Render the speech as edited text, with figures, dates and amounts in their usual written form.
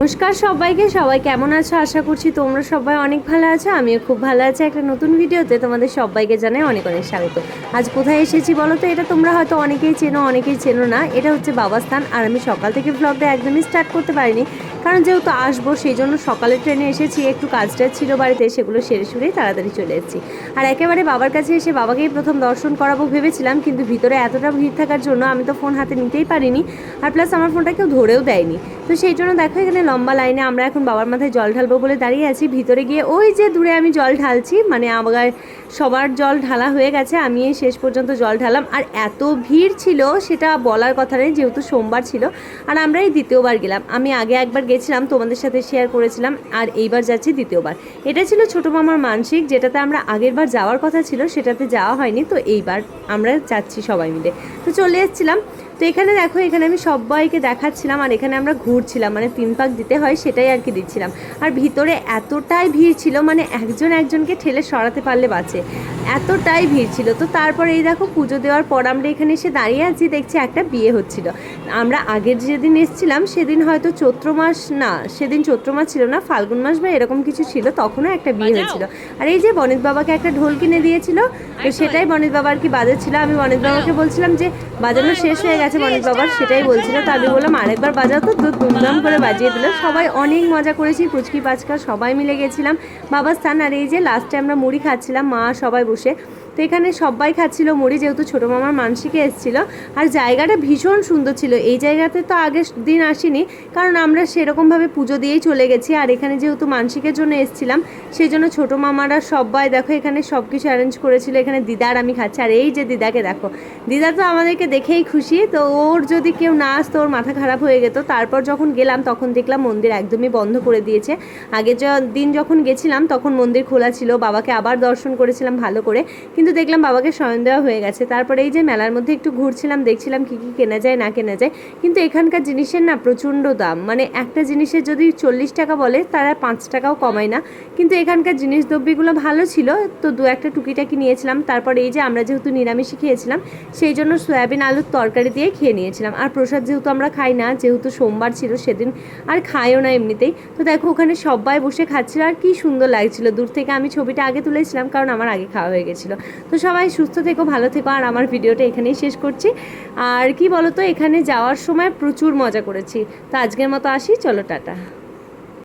নমস্কার সবাইকে, সবাই কেমন আছো? আশা করছি তোমরা সবাই অনেক ভালো আছো। আমিও খুব ভালো আছি। একটা নতুন ভিডিওতে তোমাদের সবাইকে জানাই অনেক অনেক স্বাগত। আজ কোথায় এসেছি বলো তো? এটা তোমরা হয়তো অনেকেই চেনো না। এটা হচ্ছে বাবাস্থান। আর আমি সকাল থেকে ব্লগটা একদমই স্টার্ট করতে পারিনি, কারণ যেহেতু আসবো সেই জন্য সকালের ট্রেনে এসেছি। একটু কাজটা ছিল বাড়িতে, সেগুলো সেরে সুরেই তাড়াতাড়ি চলে এসেছি। আর একেবারে বাবার কাছে এসে বাবাকেই প্রথম দর্শন করাবো ভেবেছিলাম, কিন্তু ভিতরে এতটা ভিড় থাকার জন্য আমি তো ফোন হাতে নিতেই পারিনি। আর প্লাস আমার ফোনটা কেউ ধরেও দেয়নি। তো সেই জন্য দেখো এখানে লম্বা লাইনে আমরা এখন বাবার মাথায় জল ঢালবো বলে দাঁড়িয়ে আছি। ভিতরে গিয়ে ওই যে দূরে আমি জল ঢালছি, মানে আমার সবার জল ঢালা হয়ে গেছে, আমি এই শেষ পর্যন্ত জল ঢালাম। আর এত ভিড় ছিল সেটা বলার কথা নেই, যেহেতু সোমবার ছিল। আর আমরা এই দ্বিতীয়বার গেলাম। আমি আগে একবার গেছিলাম, তোমাদের সাথে শেয়ার করেছিলাম, আর এইবার যাচ্ছি দ্বিতীয়বার। এটা ছিল ছোটো মামার মানসিক, যেটাতে আমরা আগের বার যাওয়ার কথা ছিল, সেটাতে যাওয়া হয়নি। তো এইবার আমরা যাচ্ছি সবাই মিলে। তো চলে এসেছিলাম। তো এখানে দেখো, এখানে আমি সবাইকে দেখাচ্ছিলাম, আর এখানে আমরা ঘুরছিলাম, মানে 3 পাক দিতে হয় সেটাই আর কি দিচ্ছিলাম। আর ভিতরে এতটাই ভিড় ছিল, মানে একজন একজনকে ঠেলে সরাতে পারলে বাঁচে, এতটাই ভিড় ছিল। তো তারপর এই দেখো পুজো দেওয়ার পর আমরা এখানে এসে দাঁড়িয়ে আছি, দেখছি একটা বিয়ে হচ্ছিল। আমরা আগের যেদিন এসেছিলাম সেদিন হয়তো চৈত্র মাস, না সেদিন চৈত্র মাস ছিল না, ফাল্গুন মাস বা এরকম কিছু ছিল, তখনও একটা বিয়ে হয়েছিল। আর এই যে বনিত বাবাকে একটা ঢোল কিনে দিয়েছিল, তো সেটাই বনিত বাবা আর কি বাজাচ্ছিল। আমি বনিত বাবাকে বলছিলাম যে বাজানো শেষ হয়ে গেছে বনিত বাবার, সেটাই বলছিল। তো আমি বললাম আরেকবার বাজাও, তো ধুমধাম করে বাজিয়ে দিল। সবাই অনেক মজা করেছি, পুচকি পাচকা সবাই মিলে গেছিলাম বাবার স্থান। আর এই যে লাস্টে আমরা মুড়ি খাচ্ছিলাম, মা সবাই বসে। তো এখানে সবাই খাচ্ছিল মুড়ি, যেহেতু ছোটো মামার মানসিকে এসেছিল। আর জায়গাটা ভীষণ সুন্দর ছিল। এই জায়গাতে তো আগের দিন আসিনি, কারণ আমরা সেরকমভাবে পুজো দিয়েই চলে গেছি। আর এখানে যেহেতু মানসিকের জন্য এসেছিলাম, সেই জন্য ছোটো মামারা সবাই দেখো এখানে সব কিছু অ্যারেঞ্জ করেছিল। এখানে দিদার আমি খাচ্ছি, আর এই যে দিদাকে দেখো, দিদা তো আমাদেরকে দেখেই খুশি। তো ওর যদি কেউ না আসতো ওর মাথা খারাপ হয়ে যেত। তারপর যখন গেলাম তখন দেখলাম মন্দির একদমই বন্ধ করে দিয়েছে। আগের দিন যখন গেছিলাম তখন মন্দির খোলা ছিল, বাবাকে আবার দর্শন করেছিলাম ভালো করে, কিন্তু দেখলাম বাবাকে শয়ন দেওয়া হয়ে গেছে। তারপরে এই যে মেলার মধ্যে একটু ঘুরছিলাম, দেখছিলাম কী কী কেনা যায় না কেনা যায়। কিন্তু এখানকার জিনিসের না প্রচণ্ড দাম, মানে একটা জিনিসের যদি 40 টাকা বলে তারা 5 টাকাও কমায় না। কিন্তু এখানকার জিনিস দ্রব্যগুলো ভালো ছিল, তো দু একটা টুকিটাকি নিয়েছিলাম। তারপরে এই যে আমরা যেহেতু নিরামিষই খেয়েছিলাম, সেই জন্য সয়াবিন আলুর তরকারি দিয়ে খেয়ে নিয়েছিলাম। আর প্রসাদ যেহেতু আমরা খাই না, যেহেতু সোমবার ছিল সেদিন, আর খাইও না এমনিতেই। তো দেখো ওখানে সবাই বসে খাচ্ছিল, আর কি সুন্দর লাগছিল। দূর থেকে আমি ছবিটা আগে তুলেছিলাম, কারণ আমার আগে খাওয়া হয়ে গেছিলো। তো সবাই সুস্থ থেকো, ভালো থেকো। আর আমার ভিডিওটা এখানেই শেষ করছি। আর কি বলো তো, এখানে যাওয়ার সময় প্রচুর মজা করেছি। তো আজকের মতো আসি, চলো টাটা।